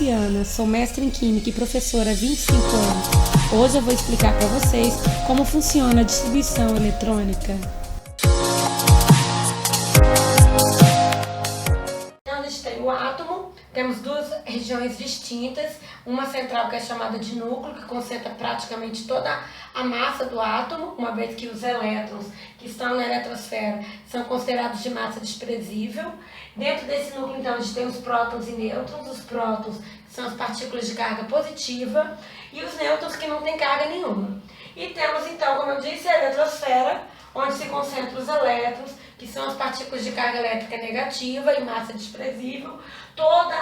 Luciana, sou mestre em Química e professora há 25 anos. Hoje eu vou explicar para vocês como funciona a distribuição eletrônica. Então a gente tem o átomo, temos duas regiões distintas, uma central que é chamada de núcleo, que concentra praticamente toda a massa do átomo, uma vez que os elétrons que estão na eletrosfera são considerados de massa desprezível. Dentro desse núcleo, então, a gente tem os prótons e nêutrons. Os prótons são as partículas de carga positiva e os nêutrons que não têm carga nenhuma. E temos, então, como eu disse, a eletrosfera, onde se concentram os elétrons, que são as partículas de carga elétrica negativa e massa desprezível. Todo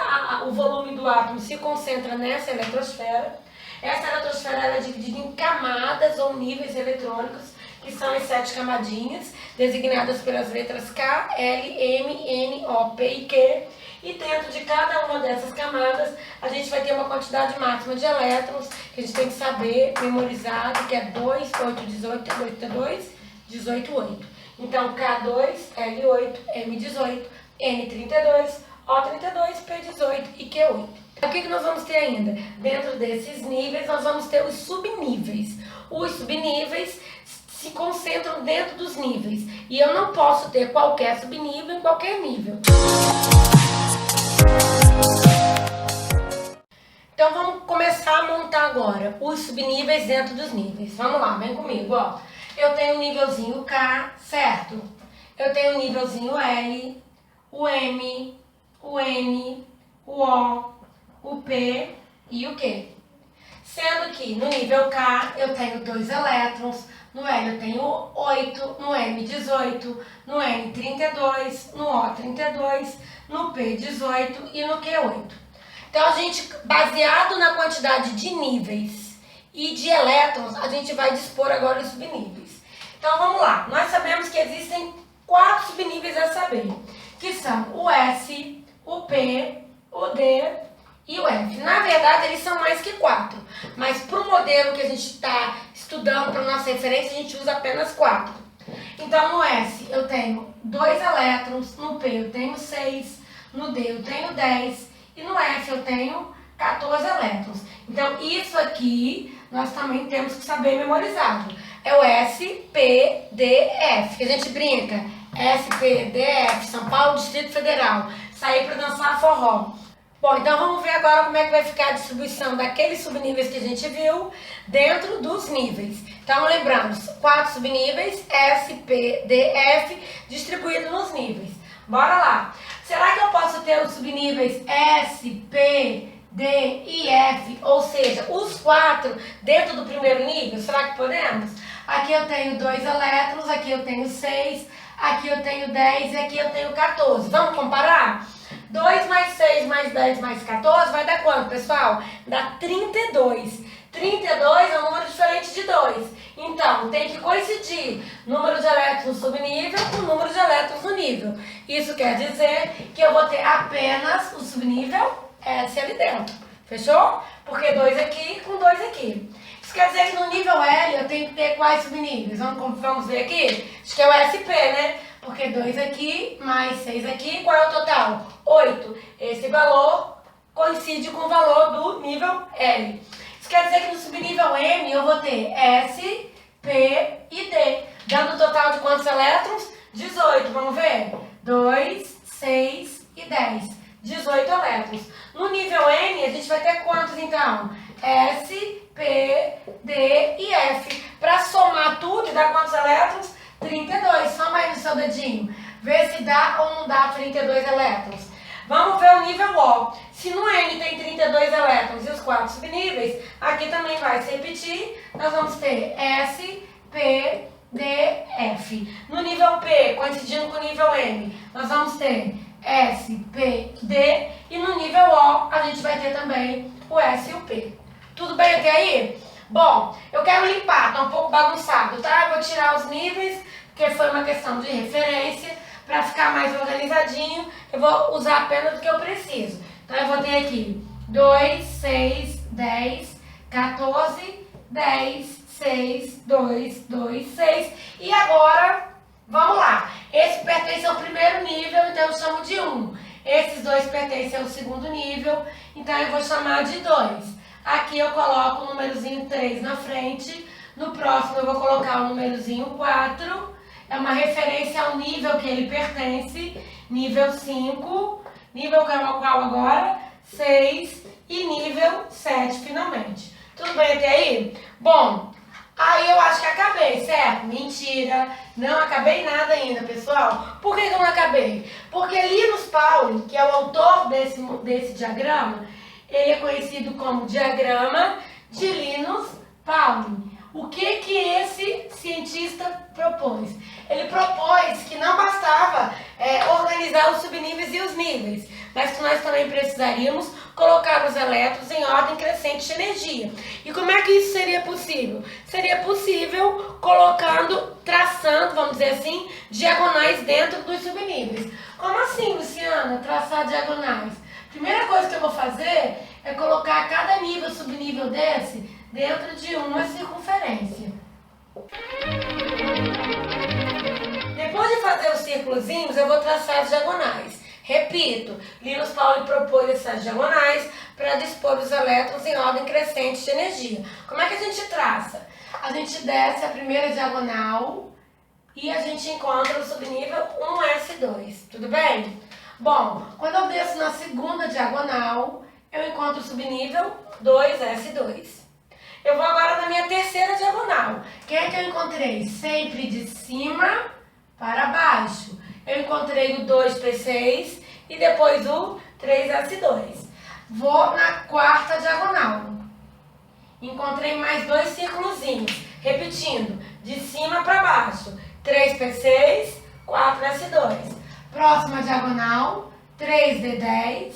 o volume do átomo se concentra nessa eletrosfera. Essa eletrosfera ela é dividida em camadas ou níveis eletrônicos, que são as 7 camadinhas, designadas pelas letras K, L, M, N, O, P e Q. E dentro de cada uma dessas camadas, a gente vai ter uma quantidade máxima de elétrons, que a gente tem que saber, memorizado, que é 2, 8, 18, 8, 2, 18, 8. Então, K2, L8, M18, N32, O32, P18 e Q8. O que nós vamos ter ainda? Dentro desses níveis, nós vamos ter os subníveis. Os subníveis se concentram dentro dos níveis. E eu não posso ter qualquer subnível em qualquer nível. Então, vamos começar a montar agora os subníveis dentro dos níveis. Vamos lá, vem comigo, ó. Eu tenho o nívelzinho K, certo? Eu tenho o nívelzinho L, o M, o N, o O, o P e o Q. Sendo que no nível K eu tenho 2 elétrons, no L eu tenho 8, no M 18, no N 32, no O 32, no P 18 e no Q 8. Então a gente, baseado na quantidade de níveis e de elétrons, a gente vai dispor agora os subníveis. Então vamos lá, nós sabemos que existem 4 subníveis a saber, que são o S, o P, o D e o F. Na verdade, eles são mais que 4, mas para o modelo que a gente está estudando, para nossa referência, a gente usa apenas 4. Então, no S eu tenho 2 elétrons, no P eu tenho 6, no D eu tenho 10 e no F eu tenho 14 elétrons. Então, isso aqui nós também temos que saber memorizar. É o S, P, D, F, que a gente brinca. S, P, D, F, São Paulo, Distrito Federal. Sair para dançar forró. Bom, então vamos ver agora como é que vai ficar a distribuição daqueles subníveis que a gente viu dentro dos níveis. Então, lembrando, 4 subníveis, S, P, D, F, distribuídos nos níveis. Bora lá. Será que eu posso ter os subníveis S, P, D e F, ou seja, os 4 dentro do primeiro nível? Será que podemos? Aqui eu tenho 2 elétrons, aqui eu tenho 6, aqui eu tenho 10 e aqui eu tenho 14. Vamos comparar? 2 mais 6 mais 10 mais 14 vai dar quanto, pessoal? Dá 32. 32 é um número diferente de 2. Então, tem que coincidir número de elétrons no subnível com o número de elétrons no nível. Isso quer dizer que eu vou ter apenas o subnível S ali dentro. Fechou? Porque 2 aqui com 2 aqui. Isso quer dizer que no nível L eu tenho que ter quais subníveis? Vamos ver aqui? Acho que é o SP, né? Porque 2 aqui, mais 6 aqui, qual é o total? 8. Esse valor coincide com o valor do nível L. Isso quer dizer que no subnível M eu vou ter S, P e D. Dando o total de quantos elétrons? 18. Vamos ver? 2, 6 e 10. 18 elétrons. No nível N a gente vai ter quantos então? S, P, D e F. Para somar tudo e dar quantos elétrons? 32. Soma aí no seu dedinho. Vê se dá ou não dá 32 elétrons. Vamos ver o nível O. Se no N tem 32 elétrons e os 4 subníveis, aqui também vai se repetir. Nós vamos ter S, P, D, F. No nível P, coincidindo com o nível M, nós vamos ter S, P, D. E no nível O, a gente vai ter também o S e o P. Tudo bem até aí? Bom, eu quero limpar, tá um pouco bagunçado, tá? Eu vou tirar os níveis, porque foi uma questão de referência. Para ficar mais organizadinho, eu vou usar apenas o que eu preciso. Então, eu vou ter aqui 2, 6, 10, 14, 10, 6, 2, 2, 6. E agora, vamos lá. Esse pertence ao primeiro nível, então eu chamo de 1. Esses dois pertencem ao segundo nível, então eu vou chamar de 2. Aqui eu coloco o númerozinho 3 na frente, no próximo eu vou colocar o númerozinho 4, é uma referência ao nível que ele pertence, nível 5, nível qual agora? 6 e nível 7 finalmente. Tudo bem até aí? Bom, aí eu acho que acabei, certo? Mentira, não acabei nada ainda, pessoal. Por que eu não acabei? Porque Linus Pauling, que é o autor desse diagrama, ele é conhecido como diagrama de Linus Pauling. O que esse cientista propôs? Ele propôs que não bastava organizar os subníveis e os níveis, mas que nós também precisaríamos colocar os elétrons em ordem crescente de energia. E como é que isso seria possível? Seria possível traçando, vamos dizer assim, diagonais dentro dos subníveis. Como assim, Luciana, traçar diagonais? Primeira coisa que eu vou fazer é colocar cada nível, subnível desse, dentro de uma circunferência. Depois de fazer os círculozinhos, eu vou traçar as diagonais. Repito, Linus Pauling propôs essas diagonais para dispor os elétrons em ordem crescente de energia. Como é que a gente traça? A gente desce a primeira diagonal e a gente encontra o subnível 1s2, tudo bem? Bom, quando eu desço na segunda diagonal, eu encontro o subnível 2s2. Eu vou agora na minha terceira diagonal. Quem é que eu encontrei? Sempre de cima para baixo. Eu encontrei o 2p6 e depois o 3s2. Vou na quarta diagonal. Encontrei mais 2 círculozinhos. Repetindo, de cima para baixo. 3p6, 4s2. Próxima diagonal, 3d10,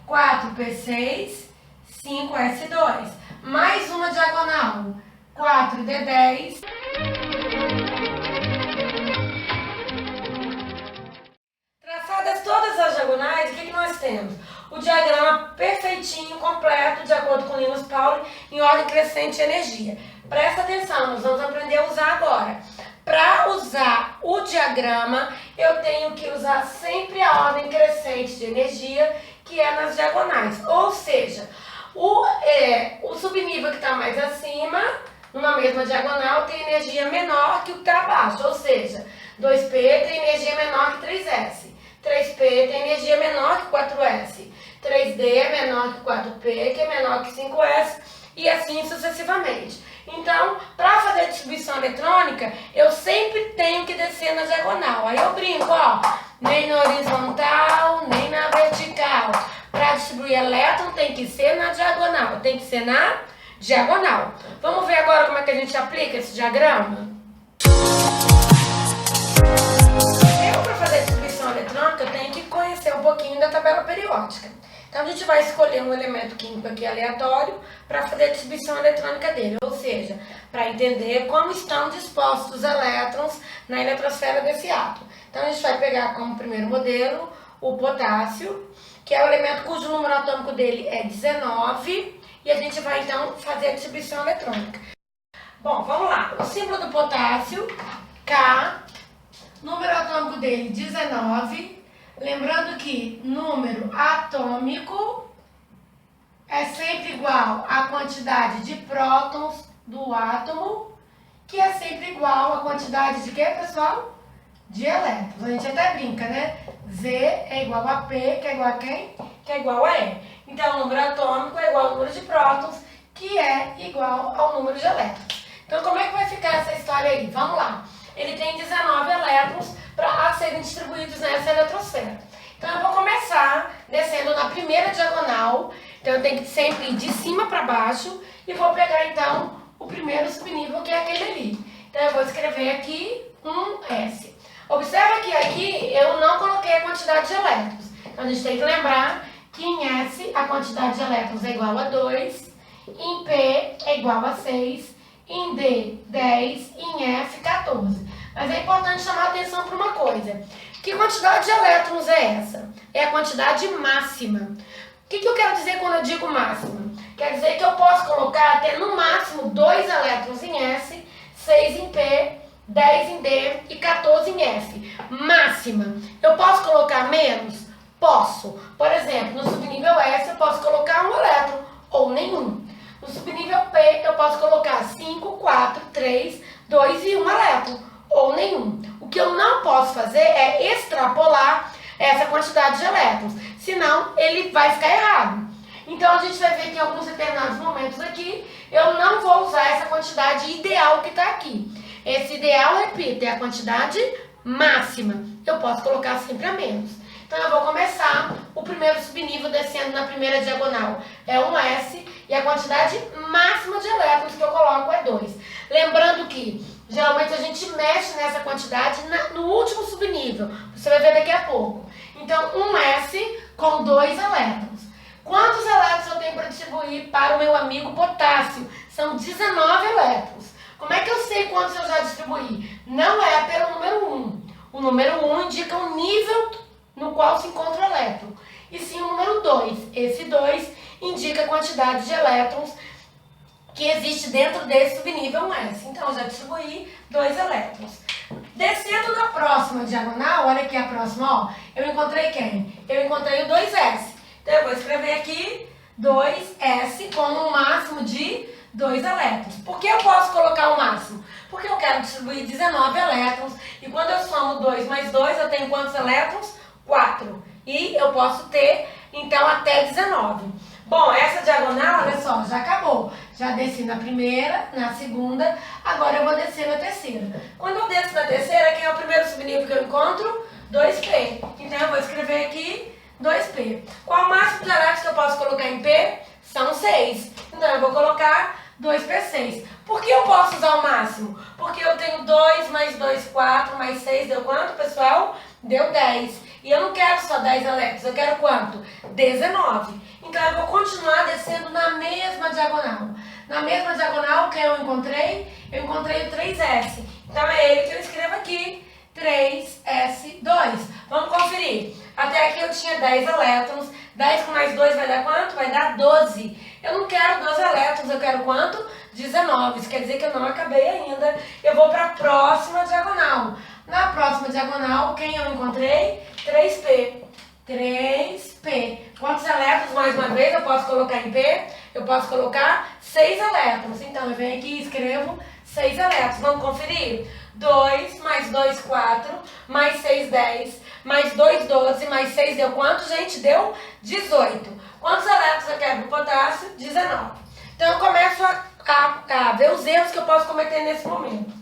4p6, 5s2. Mais uma diagonal, 4d10. Traçadas todas as diagonais, o que nós temos? O diagrama perfeitinho, completo, de acordo com Linus Pauling, em ordem crescente de energia. Presta atenção, nós vamos aprender a usar agora. Para usar o diagrama, eu tenho que usar sempre a ordem crescente de energia, que é nas diagonais. Ou seja, o subnível que está mais acima, numa mesma diagonal, tem energia menor que o que está abaixo. Ou seja, 2p tem energia menor que 3s. 3p tem energia menor que 4s. 3d é menor que 4p, que é menor que 5s. E assim sucessivamente. Então, para fazer distribuição eletrônica, eu sempre tenho que descer na diagonal. Aí eu brinco, ó, nem na horizontal, nem na vertical. Para distribuir elétron tem que ser na diagonal, tem que ser na diagonal. Vamos ver agora como é que a gente aplica esse diagrama? Para fazer distribuição eletrônica, eu tenho que conhecer um pouquinho da tabela periódica. Então, a gente vai escolher um elemento químico aqui aleatório para fazer a distribuição eletrônica dele, ou seja, para entender como estão dispostos os elétrons na eletrosfera desse átomo. Então, a gente vai pegar como primeiro modelo o potássio, que é o elemento cujo número atômico dele é 19, e a gente vai, então, fazer a distribuição eletrônica. Bom, vamos lá. O símbolo do potássio, K, número atômico dele, 19. Lembrando que número atômico é sempre igual à quantidade de prótons do átomo, que é sempre igual à quantidade de quê, pessoal? De elétrons. A gente até brinca, né? Z é igual a P, que é igual a quem? Que é igual a E. Então, o número atômico é igual ao número de prótons, que é igual ao número de elétrons. Então, como é que vai ficar essa história aí? Vamos lá. Ele tem 19 elétrons para serem distribuídos nessa eletrosfera. Então, eu vou começar descendo na primeira diagonal. Então, eu tenho que sempre ir de cima para baixo e vou pegar, então, o primeiro subnível, que é aquele ali. Então, eu vou escrever aqui um S. Observa que aqui eu não coloquei a quantidade de elétrons. Então, a gente tem que lembrar que em S a quantidade de elétrons é igual a 2, em P é igual a 6, em D, 10, e em F, 14. Mas é importante chamar a atenção para uma coisa. Que quantidade de elétrons é essa? É a quantidade máxima. O que eu quero dizer quando eu digo máxima? Quer dizer que eu posso colocar até no máximo 2 elétrons em S, 6 em P, 10 em D e 14 em F. Máxima. Eu posso colocar menos? Posso. Por exemplo, no subnível S eu posso colocar um elétron ou nenhum. No subnível P eu posso colocar 5, 4, 3, 2 e 1 elétron ou nenhum. O que eu não posso fazer é extrapolar essa quantidade de elétrons, senão ele vai ficar errado. Então a gente vai ver que em alguns determinados momentos aqui eu não vou usar essa quantidade ideal que está aqui. Esse ideal, repito, é a quantidade máxima. Eu posso colocar sempre a menos. Então eu vou começar o primeiro subnível descendo na primeira diagonal. É um S e a quantidade máxima de elétrons que eu coloco é 2. Lembrando que geralmente a gente mexe nessa quantidade no último subnível. Você vai ver daqui a pouco. Então um S com 2 elétrons. Quantos elétrons eu tenho para distribuir para o meu amigo potássio? São 19 elétrons. Como é que eu sei quantos eu já distribuí? Não é pelo número 1. O número 1 indica o nível no qual se encontra o elétron. E sim o número 2. Esse 2 indica a quantidade de elétrons que existe dentro desse subnível 1S. Então, eu já distribuí 2 elétrons. Descendo na próxima diagonal, olha aqui a próxima, ó. Eu encontrei quem? Eu encontrei o 2S. Então, eu vou escrever aqui 2S com um máximo de 2 elétrons. Por que eu posso colocar o máximo? Porque eu quero distribuir 19 elétrons. E quando eu somo 2 mais 2, eu tenho quantos elétrons? 4. E eu posso ter, então, até 19. Bom, essa diagonal, olha só, já acabou. Já desci na primeira, na segunda, agora eu vou descer na terceira. Quando eu desço na terceira, quem é o primeiro subnível que eu encontro? 2P. Então, eu vou escrever aqui 2P. Qual o máximo de elétrons que eu posso colocar em P? São 6. Então, eu vou colocar 2P6. Por que eu posso usar o máximo? Porque eu tenho 2 mais 2, 4, mais 6, deu quanto, pessoal? Deu 10. E eu não quero só 10 elétrons, eu quero quanto? 19. Então, eu vou continuar descendo na mesma diagonal. Na mesma diagonal, quem eu encontrei? Eu encontrei o 3S. Então, é ele que eu escrevo aqui, 3S2. Vamos conferir. Até aqui eu tinha 10 elétrons. 10 com mais 2 vai dar quanto? Vai dar 12. Eu não quero 12 elétrons, eu quero quanto? 19. Isso quer dizer que eu não acabei ainda. Eu vou para a próxima diagonal. Na próxima diagonal, quem eu encontrei? 3P. 3P. Quantos elétrons, mais uma vez, eu posso colocar em P? Eu posso colocar 6 elétrons. Então, eu venho aqui e escrevo 6 elétrons. Vamos conferir? 2 mais 2, 4, mais 6, 10, mais 2, 12, mais 6 deu quanto, gente? Deu 18. Quantos elétrons eu quero para o potássio? 19. Então, eu começo a ver os erros que eu posso cometer nesse momento.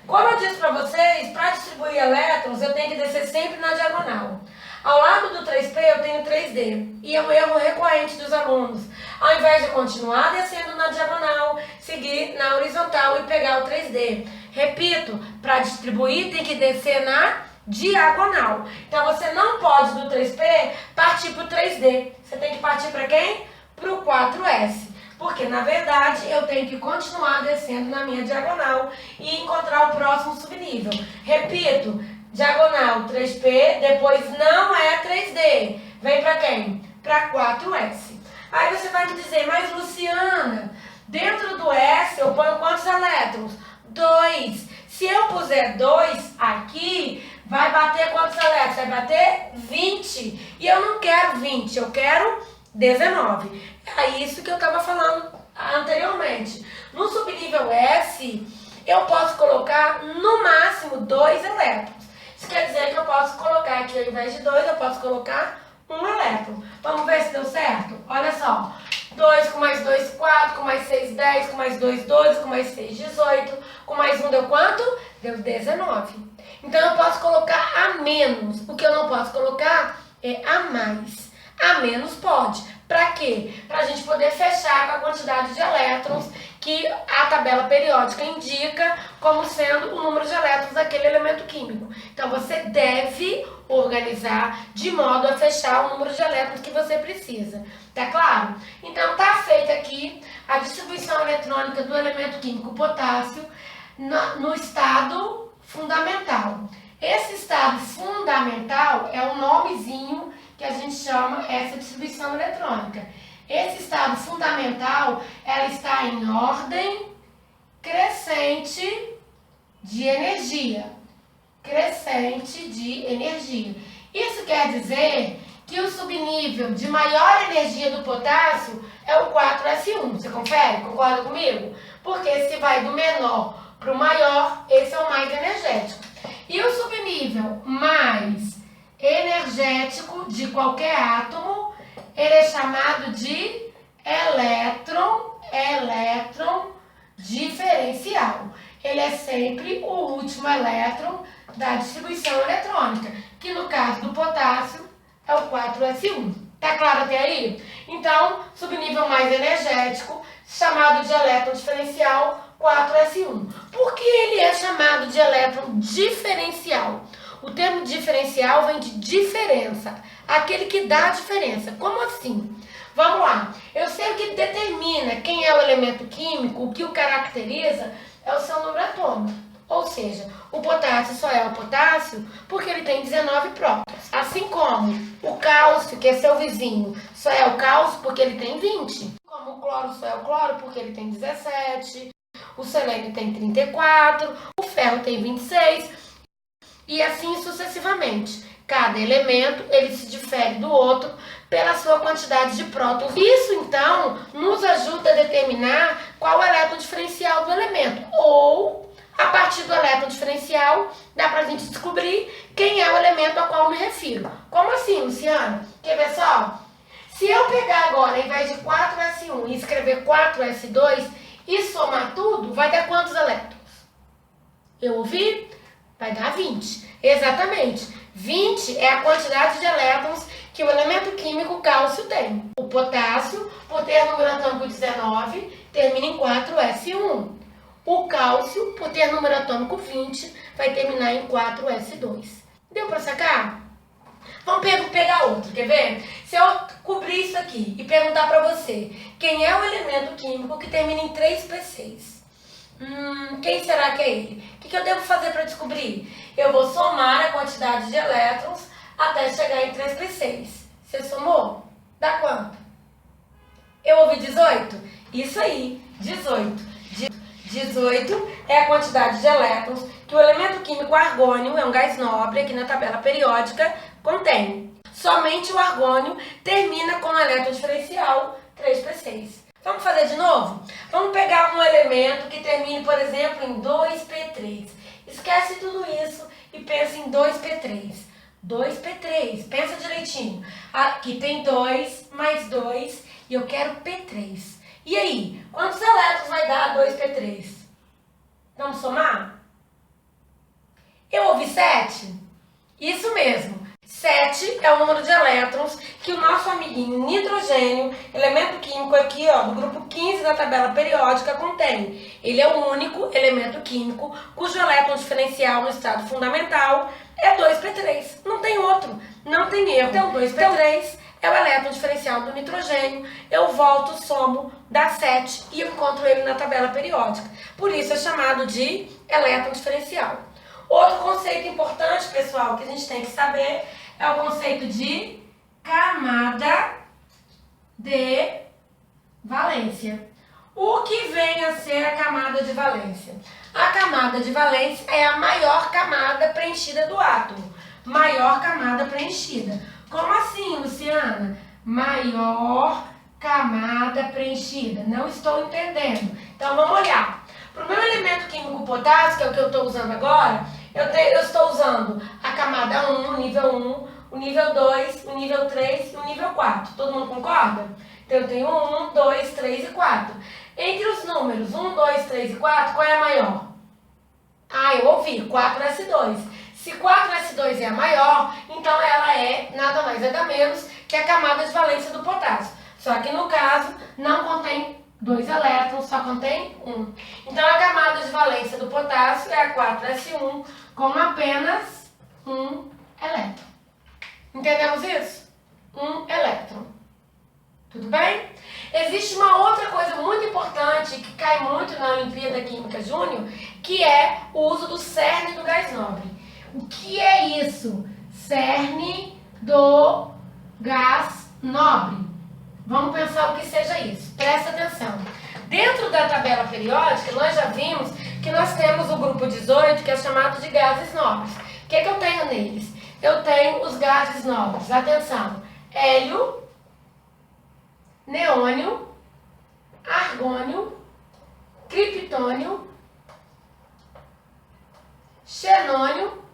Como eu disse para vocês, para distribuir elétrons, eu tenho que descer sempre na diagonal. Ao lado do 3P, eu tenho 3D. E é um erro recorrente dos alunos. Ao invés de continuar descendo na diagonal, seguir na horizontal e pegar o 3D. Repito, para distribuir, tem que descer na diagonal. Então, você não pode do 3P partir para o 3D. Você tem que partir para quem? Para o 4S. Porque, na verdade, eu tenho que continuar descendo na minha diagonal e encontrar o próximo subnível. Repito, diagonal 3P, depois não é 3D. Vem para quem? Para 4S. Aí você vai me dizer, mas Luciana, dentro do S eu ponho quantos elétrons? 2. Se eu puser 2 aqui, vai bater quantos elétrons? Vai bater 20. E eu não quero 20, eu quero 19. É isso que eu estava falando anteriormente. No subnível S, eu posso colocar no máximo 2 elétrons. Isso quer dizer que eu posso colocar aqui, ao invés de 2, eu posso colocar 1 elétron. Vamos ver se deu certo? Olha só. 2 com mais 2, 4, com mais 6, 10, com mais 2, 12, com mais 6, 18, com mais 1 deu quanto? Deu 19. Então, eu posso colocar a menos. O que eu não posso colocar é a mais. A menos pode. Para quê? Para a gente poder fechar com a quantidade de elétrons que a tabela periódica indica como sendo o número de elétrons daquele elemento químico. Então, você deve organizar de modo a fechar o número de elétrons que você precisa. Tá claro? Então, tá feita aqui a distribuição eletrônica do elemento químico potássio no estado fundamental. Esse estado fundamental é o nomezinho que a gente chama essa distribuição eletrônica. Esse estado fundamental, ela está em ordem crescente de energia. Crescente de energia. Isso quer dizer que o subnível de maior energia do potássio é o 4S1. Você confere? Concorda comigo? Porque se vai do menor para o maior, esse é o mais energético. E o subnível mais energético de qualquer átomo, ele é chamado de elétron diferencial. Ele é sempre o último elétron da distribuição eletrônica, que no caso do potássio é o 4S1. Tá claro até aí? Então, subnível mais energético, chamado de elétron diferencial, 4S1. Por que ele é chamado de elétron diferencial? O termo diferencial vem de diferença, aquele que dá a diferença. Como assim? Vamos lá. Eu sei o que determina quem é o elemento químico, o que o caracteriza, é o seu número atômico. Ou seja, o potássio só é o potássio porque ele tem 19 prótons. Assim como o cálcio, que é seu vizinho, só é o cálcio porque ele tem 20. Como o cloro só é o cloro porque ele tem 17. O selênio tem 34. O ferro tem 26. E assim sucessivamente. Cada elemento, ele se difere do outro pela sua quantidade de prótons. Isso, então, nos ajuda a determinar qual é o elétron diferencial do elemento. Ou, a partir do elétron diferencial, dá pra gente descobrir quem é o elemento ao qual eu me refiro. Como assim, Luciana? Quer ver só? Se eu pegar agora, ao invés de 4S1 e escrever 4S2 e somar tudo, vai dar quantos elétrons? Eu ouvi? Vai dar 20. Exatamente. 20 é a quantidade de elétrons que o elemento químico cálcio tem. O potássio, por ter número atômico 19, termina em 4S1. O cálcio, por ter número atômico 20, vai terminar em 4S2. Deu para sacar? Vamos pegar outro, quer ver? Se eu cobrir isso aqui e perguntar para você, quem é o elemento químico que termina em 3P6? Quem será que é ele? O que eu devo fazer para descobrir? Eu vou somar a quantidade de elétrons até chegar em 3P6. Você somou? Dá quanto? Eu ouvi 18? Isso aí, 18. 18 é a quantidade de elétrons que o elemento químico argônio, é um gás nobre, aqui na tabela periódica, contém. Somente o argônio termina com o elétron diferencial 3P6. Vamos fazer de novo? Vamos pegar um elemento que termine, por exemplo, em 2P3. Esquece tudo isso e pensa em 2P3. 2P3, pensa direitinho. Aqui tem 2 mais 2 e eu quero P3. E aí, quantos elétrons vai dar 2P3? Vamos somar? Eu ouvi 7? Isso mesmo. 7 é o número de elétrons que o nosso amiguinho nitrogênio, elemento químico aqui, ó, do grupo 15 da tabela periódica, contém. Ele é o único elemento químico cujo elétron diferencial no estado fundamental é 2P3. Não tem outro, não tem erro. Então, 2P3 é o elétron diferencial do nitrogênio. Eu volto, somo, dá 7 e eu encontro ele na tabela periódica. Por isso é chamado de elétron diferencial. Outro conceito importante, pessoal, que a gente tem que saber é o conceito de camada de valência. O que vem a ser a camada de valência? A camada de valência é a maior camada preenchida do átomo. Maior camada preenchida. Como assim, Luciana? Maior camada preenchida. Não estou entendendo. Então, vamos olhar. Para o meu elemento químico potássio, que é o que eu estou usando agora, eu estou usando a camada 1, o nível 1, o nível 2, o nível 3 e o nível 4. Todo mundo concorda? Então, eu tenho 1, 2, 3 e 4. Entre os números 1, 2, 3 e 4, qual é a maior? Eu ouvi, 4S2. Se 4S2 é a maior, então ela é nada mais nada menos que a camada de valência do potássio. Só que no caso, não contém 2 elétrons, só contém 1. Então a camada de valência do potássio é a 4S1 com apenas 1 elétron. Entendemos isso? 1 elétron. Tudo bem? Existe uma outra coisa muito importante que cai muito na Olimpíada Química Júnior, que é o uso do cerne do gás nobre. O que é isso? Cerne do gás nobre. Vamos pensar o que seja isso. Presta atenção. Dentro da tabela periódica, nós já vimos que nós temos o grupo 18, que é chamado de gases nobres. O que é que eu tenho neles? Eu tenho os gases nobres. Atenção. hélio, neônio, argônio, criptônio, xenônio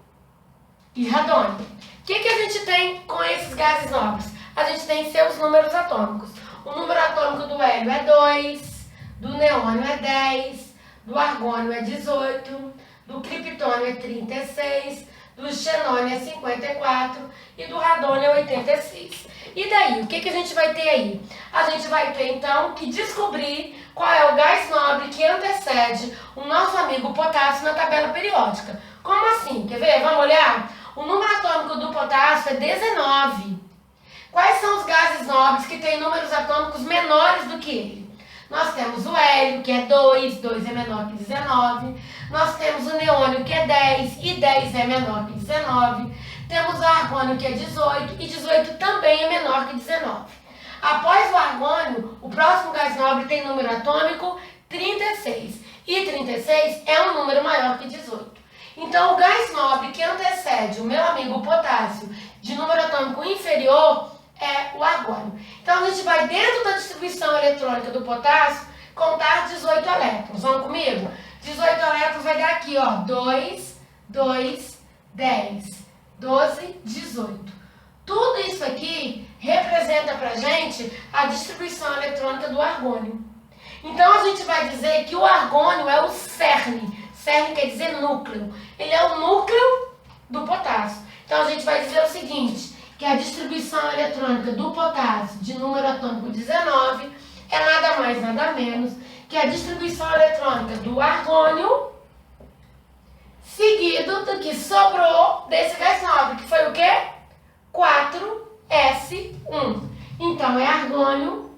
e radônio. O que a gente tem com esses gases nobres? A gente tem seus números atômicos. O número atômico do hélio é 2, do neônio é 10, do argônio é 18, do criptônio é 36, do xenônio é 54 e do radônio é 86. E daí, o que a gente vai ter aí? A gente vai ter, então, que descobrir qual é o gás nobre que antecede o nosso amigo potássio na tabela periódica. Como assim? Quer ver? Vamos olhar? O número atômico do potássio é 19. Quais são os gases nobres que têm números atômicos menores do que ele? Nós temos o hélio, que é 2, 2 é menor que 19. Nós temos o neônio, que é 10, e 10 é menor que 19. Temos o argônio, que é 18, e 18 também é menor que 19. Após o argônio, o próximo gás nobre tem número atômico 36. E 36 é um número maior que 18. Então, o gás nobre que antecede o meu amigo potássio de número atômico inferior é o argônio. Então, a gente vai dentro da distribuição eletrônica do potássio contar 18 elétrons. Vamos comigo? 18 elétrons vai dar aqui, ó, 2, 2, 10, 12, 18. Tudo isso aqui representa pra gente a distribuição eletrônica do argônio. Então, a gente vai dizer que o argônio é o cerne. Cerne quer dizer núcleo. Ele é o núcleo do potássio. Então, a gente vai dizer o seguinte, que a distribuição eletrônica do potássio de número atômico 19 é nada mais, nada menos que a distribuição eletrônica do argônio seguido do que sobrou desse gás nobre, que foi o quê? 4S1. Então, é argônio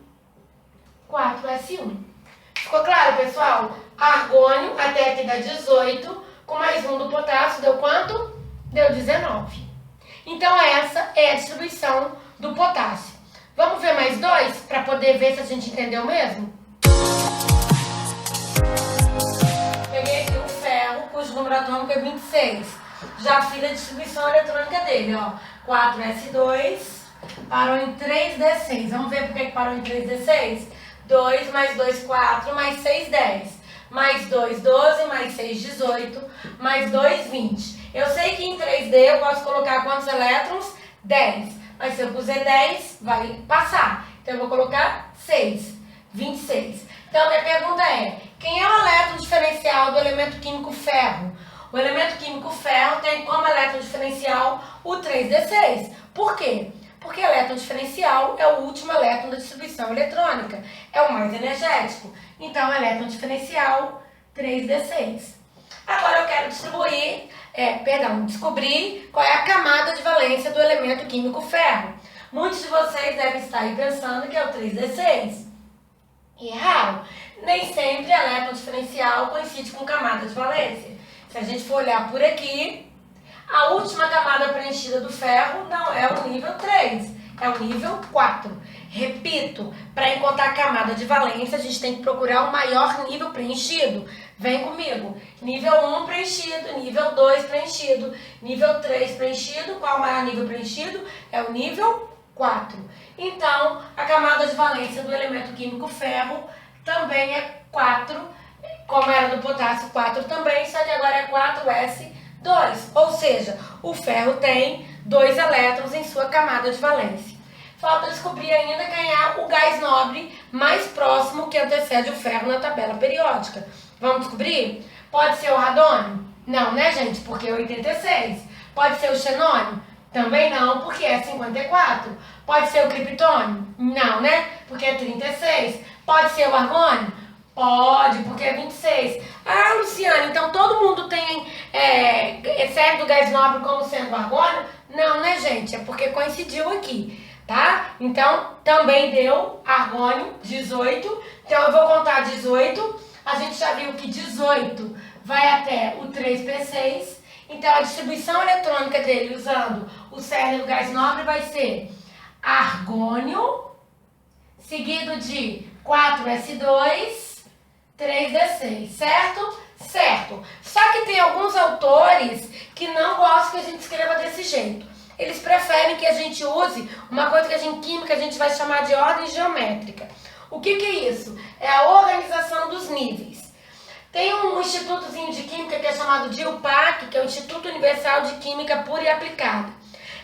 4S1. Ficou claro, pessoal? Argônio até aqui dá 18, com mais um do potássio deu quanto? Deu 19. Então, essa é a distribuição do potássio. Vamos ver mais dois, para poder ver se a gente entendeu mesmo? Peguei aqui o ferro, cujo número atômico é 26. Já fiz a distribuição eletrônica dele, ó. 4S2 parou em 3D6. Vamos ver por que parou em 3D6? 2 mais 2, 4, mais 6, 10. Mais 2, 12, mais 6, 18, mais 2, 20. Eu sei que em 3D eu posso colocar quantos elétrons? 10. Mas se eu puser 10, vai passar. Então eu vou colocar 6, 26. Então a minha pergunta é, quem é o elétron diferencial do elemento químico ferro? O elemento químico ferro tem como elétron diferencial o 3D6. Por quê? Porque elétron diferencial é o último elétron da distribuição eletrônica. É o mais energético. Então, elétron diferencial 3D6. Agora eu quero descobrir qual é a camada de valência do elemento químico ferro. Muitos de vocês devem estar aí pensando que é o 3D6. E erraram. Nem sempre elétron diferencial coincide com camada de valência. Se a gente for olhar por aqui, a última camada preenchida do ferro não é o nível 3, é o nível 4. Repito, para encontrar a camada de valência, a gente tem que procurar o maior nível preenchido. Vem comigo. Nível 1 preenchido, nível 2 preenchido, nível 3 preenchido. Qual o maior nível preenchido? É o nível 4. Então, a camada de valência do elemento químico ferro também é 4, como era do potássio 4 também, só que agora é 4S2. Ou seja, o ferro tem 2 elétrons em sua camada de valência. Falta descobrir ainda quem é o gás nobre mais próximo que antecede o ferro na tabela periódica. Vamos descobrir? Pode ser o radônio? Não, né, gente? Porque é 86. Pode ser o xenônio? Também não, porque é 54. Pode ser o criptônio? Não, né? Porque é 36. Pode ser o argônio? Pode, porque é 26. Ah, Luciana, então todo mundo tem série do gás nobre como sendo argônio? Não, né, gente? É porque coincidiu aqui. Tá? Então, também deu argônio, 18. Então, eu vou contar 18. A gente já viu que 18 vai até o 3P6. Então, a distribuição eletrônica dele, usando o cerne do gás nobre, vai ser argônio, seguido de 4S2, 3D6, certo? Certo. Só que tem alguns autores que não gostam que a gente escreva desse jeito. eles preferem que a gente use uma coisa que em química a gente vai chamar de ordem geométrica. O que é isso? É a organização dos níveis. Tem um institutozinho de química que é chamado de IUPAC, que é o Instituto Universal de Química Pura e Aplicada.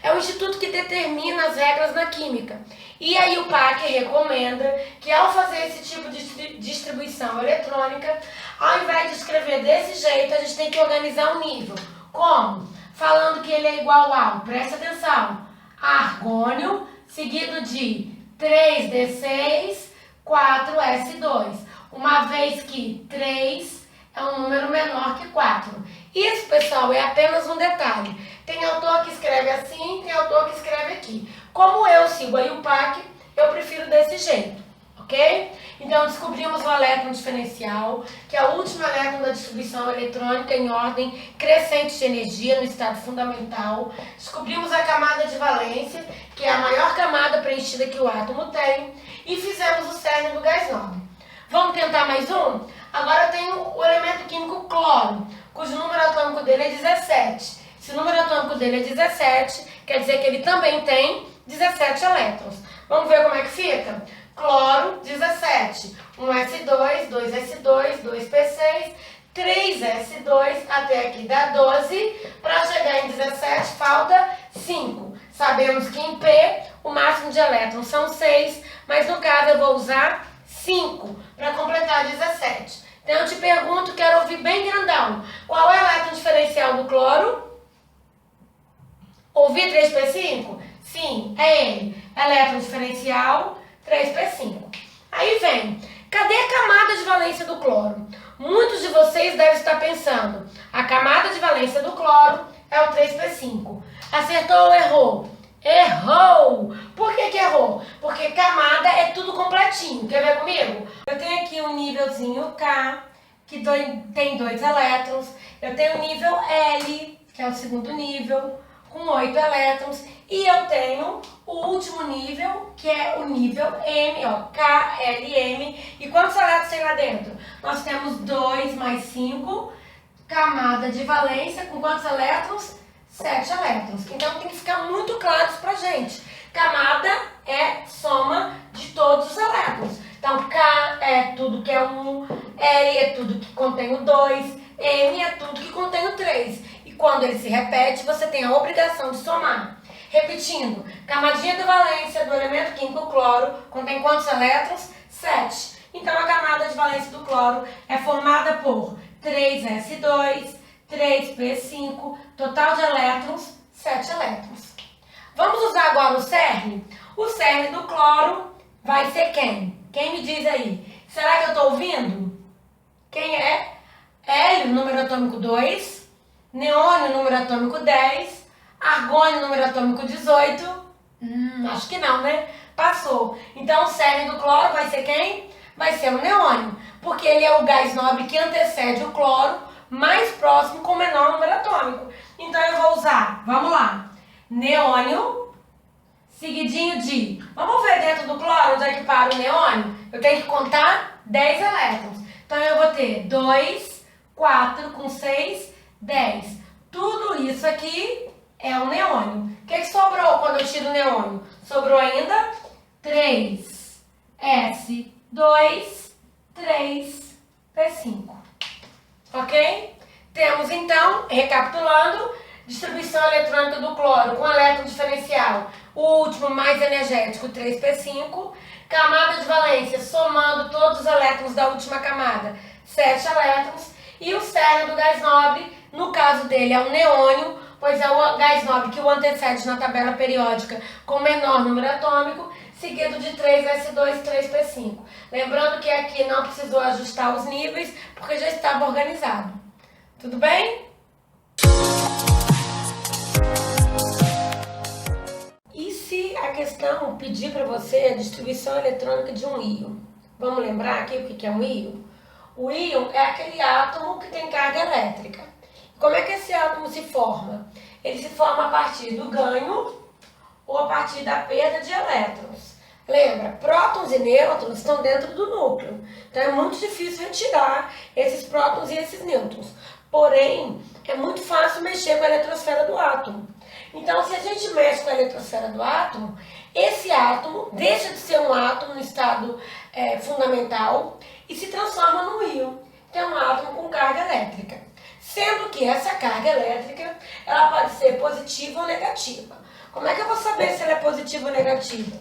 É o instituto que determina as regras na química. E a IUPAC recomenda que ao fazer esse tipo de distribuição eletrônica, ao invés de escrever desse jeito, a gente tem que organizar o nível. Como? Falando que ele é igual ao, presta atenção, argônio, seguido de 3D6, 4S2. Uma vez que 3 é um número menor que 4. Isso, pessoal, é apenas um detalhe. Tem autor que escreve assim, tem autor que escreve aqui. Como eu sigo a IUPAC, eu prefiro desse jeito, ok? Então, descobrimos o elétron diferencial, que é o último elétron da distribuição eletrônica em ordem crescente de energia no estado fundamental. Descobrimos a camada de valência, que é a maior camada preenchida que o átomo tem. E fizemos o cerne do gás nobre. Vamos tentar mais um? Agora eu tenho o elemento químico cloro, cujo número atômico dele é 17. Se o número atômico dele é 17, quer dizer que ele também tem 17 elétrons. Vamos ver como é que fica? Cloro, 17. 1s2, 2s2, 2p6, 3s2, até aqui dá 12. Para chegar em 17, falta 5. Sabemos que em P, o máximo de elétrons são 6, mas no caso eu vou usar 5 para completar 17. Então eu te pergunto, quero ouvir bem grandão, qual é o elétron diferencial do cloro? Ouvi 3p5? Sim, é ele. Elétron diferencial 3p5. Aí vem, cadê a camada de valência do cloro? Muitos de vocês devem estar pensando, a camada de valência do cloro é o 3p5. Acertou ou errou? Errou! Por que errou? Porque camada é tudo completinho. Quer ver comigo? Eu tenho aqui um nívelzinho K, que tem 2 elétrons. Eu tenho o nível L, que é o segundo nível, com 8 elétrons. E eu tenho o último nível, que é o nível M, ó, KLM. E quantos elétrons tem lá dentro? Nós temos 2 mais 5, camada de valência, com quantos elétrons? 7 elétrons. Então tem que ficar muito claro isso pra gente. Camada é soma de todos os elétrons. Então K é tudo que é 1, L é tudo que contém o 2, M é tudo que contém o 3. E quando ele se repete, você tem a obrigação de somar. Repetindo, camadinha de valência do elemento químico cloro contém quantos elétrons? 7. Então a camada de valência do cloro é formada por 3s2, 3p5, total de elétrons, 7 elétrons. Vamos usar agora o cerne? O cerne do cloro vai ser quem? Quem me diz aí? Será que eu estou ouvindo? Quem é? Hélio, número atômico 2, neônio, número atômico 10, argônio, número atômico 18. Acho que não, né? Passou. Então o cerne do cloro vai ser quem? Vai ser o neônio, porque ele é o gás nobre que antecede o cloro, mais próximo com menor número atômico. Então eu vou usar, vamos lá, neônio, seguidinho de, vamos ver dentro do cloro onde é que para o neônio? Eu tenho que contar 10 elétrons. Então eu vou ter 2, 4 com 6, 10. Tudo isso aqui é o neônio. O que sobrou quando eu tiro o neônio? Sobrou ainda 3, S2, 3, P5. Ok? Temos então, recapitulando, distribuição eletrônica do cloro com elétron diferencial, o último mais energético, 3p5, camada de valência, somando todos os elétrons da última camada, 7 elétrons, e o cerne do gás nobre, no caso dele é o neônio, pois é o gás nobre que o antecede na tabela periódica com menor número atômico, seguido de 3s2, 3p5. Lembrando que aqui não precisou ajustar os níveis, porque já estava organizado. Tudo bem? E se a questão pedir para você a distribuição eletrônica de um íon? Vamos lembrar aqui o que é um íon? O íon é aquele átomo que tem carga elétrica. Como é que esse átomo se forma? Ele se forma a partir do ganho ou a partir da perda de elétrons. Lembra, prótons e nêutrons estão dentro do núcleo. Então é muito difícil retirar esses prótons e esses nêutrons. Porém, é muito fácil mexer com a eletrosfera do átomo. Então, se a gente mexe com a eletrosfera do átomo, esse átomo deixa de ser um átomo no estado fundamental e se transforma num íon, que é um átomo com carga elétrica. Sendo que essa carga elétrica, ela pode ser positiva ou negativa. Como é que eu vou saber se ela é positiva ou negativa?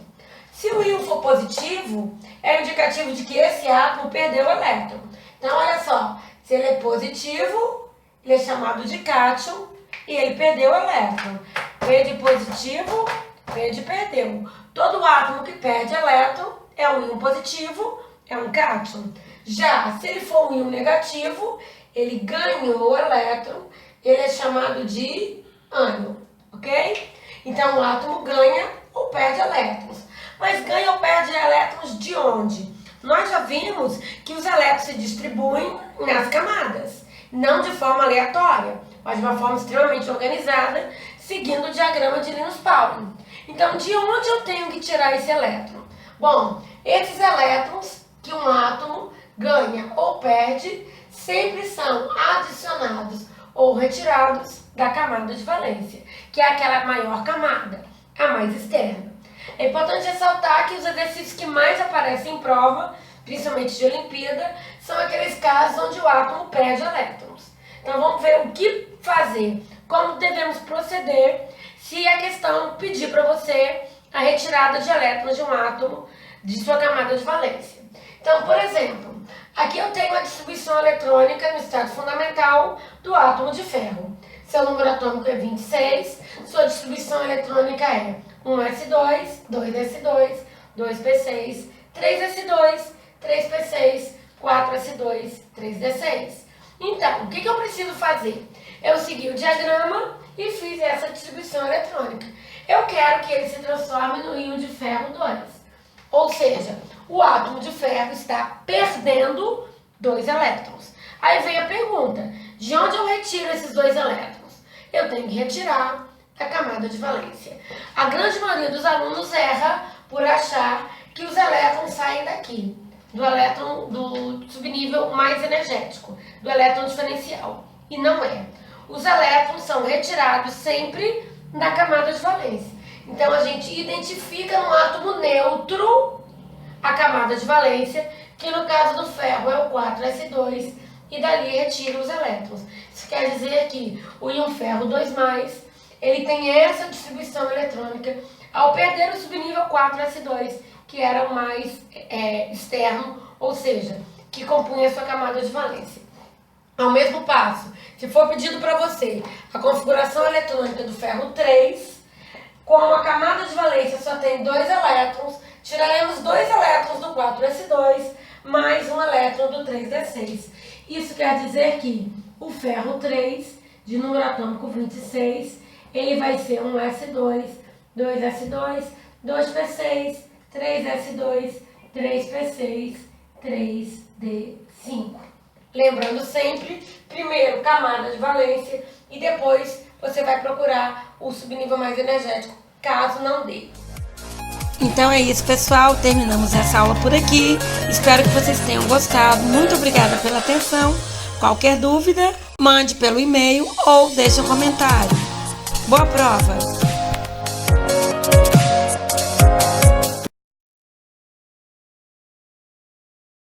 Se o íon for positivo, é indicativo de que esse átomo perdeu o elétron. Então, olha só, se ele é positivo, ele é chamado de cátion e ele perdeu o elétron. P de positivo, P de perdeu. Todo átomo que perde elétron é um íon positivo, é um cátion. Já se ele for um íon negativo, ele ganhou o elétron, ele é chamado de ânion, ok? Então o átomo ganha ou perde elétrons. Mas ganha ou perde elétrons de onde? Nós já vimos que os elétrons se distribuem nas camadas, não de forma aleatória, mas de uma forma extremamente organizada, seguindo o diagrama de Linus-Pauling. Então, de onde eu tenho que tirar esse elétron? Bom, esses elétrons que um átomo ganha ou perde sempre são adicionados ou retirados da camada de valência, que é aquela maior camada, a mais externa. É importante ressaltar que os exercícios que mais aparecem em prova, principalmente de Olimpíada, são aqueles casos onde o átomo perde elétrons. Então vamos ver o que fazer, como devemos proceder se a questão pedir para você a retirada de elétrons de um átomo de sua camada de valência. Então, por exemplo, aqui eu tenho a distribuição eletrônica no estado fundamental do átomo de ferro. Seu número atômico é 26, sua distribuição eletrônica é 1s2, 2s2, 2p6, 3s2, 3p6, 4s2, 3d6. Então, o que eu preciso fazer? Eu segui o diagrama e fiz essa distribuição eletrônica. Eu quero que ele se transforme no íon de ferro 2. Ou seja, o átomo de ferro está perdendo 2 elétrons. Aí vem a pergunta, de onde eu retiro esses 2 elétrons? Eu tenho que retirar da camada de valência. A grande maioria dos alunos erra por achar que os elétrons saem daqui, do elétron do subnível mais energético, do elétron diferencial. E não é. Os elétrons são retirados sempre da camada de valência. Então a gente identifica no átomo neutro a camada de valência, que no caso do ferro é o 4s2, e dali retira os elétrons. Isso quer dizer que o íon ferro 2+, ele tem essa distribuição eletrônica ao perder o subnível 4s2, que era o mais externo, ou seja, que compunha a sua camada de valência. Ao mesmo passo, se for pedido para você a configuração eletrônica do ferro 3, como a camada de valência só tem 2 elétrons, tiraremos 2 elétrons do 4s2 mais um elétron do 3d6. Isso quer dizer que o ferro 3, de número atômico 26, ele vai ser 1s2, 2s2, 2p6, 3s2, 3p6, 3d5. Lembrando sempre, primeiro camada de valência e depois você vai procurar o subnível mais energético, caso não dê. Então é isso, pessoal. Terminamos essa aula por aqui. Espero que vocês tenham gostado. Muito obrigada pela atenção. Qualquer dúvida, mande pelo e-mail ou deixe um comentário. Boa prova!